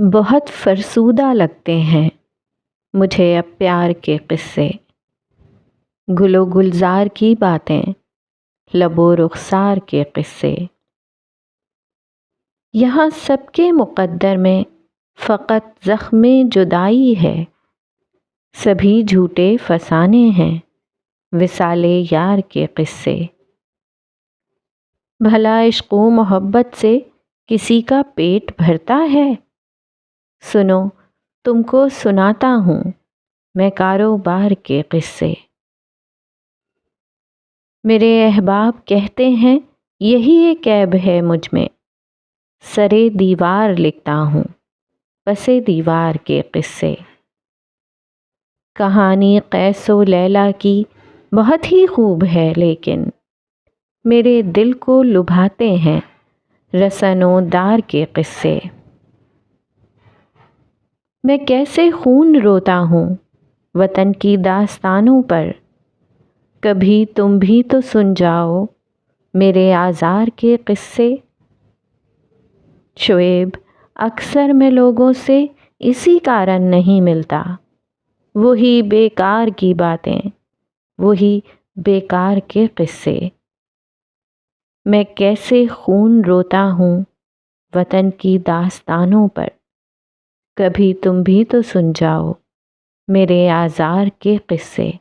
بہت فرسودہ لگتے ہیں مجھے اب پیار کے قصے، گل و گلزار کی باتیں، لب و رخسار کے قصے۔ یہاں سب کے مقدر میں فقط زخم جدائی ہے، سبھی جھوٹے فسانے ہیں وصال یار کے قصے۔ بھلا عشق و محبت سے کسی کا پیٹ بھرتا ہے؟ سنو تم کو سناتا ہوں میں کاروبار کے قصے۔ میرے احباب کہتے ہیں یہی ایک عیب ہے مجھ میں، سرے دیوار لکھتا ہوں پسے دیوار کے قصے۔ کہانی قیس و لیلی کی بہت ہی خوب ہے، لیکن میرے دل کو لبھاتے ہیں رسن و دار کے قصے۔ میں کیسے خون روتا ہوں وطن کی داستانوں پر، کبھی تم بھی تو سن جاؤ میرے آزار کے قصے۔ شعیب اکثر میں لوگوں سے اسی کارن نہیں ملتا، وہی بیکار کی باتیں، وہی بیکار کے قصے۔ میں کیسے خون روتا ہوں وطن کی داستانوں پر، کبھی تم بھی تو سن جاؤ میرے آزار کے قصے۔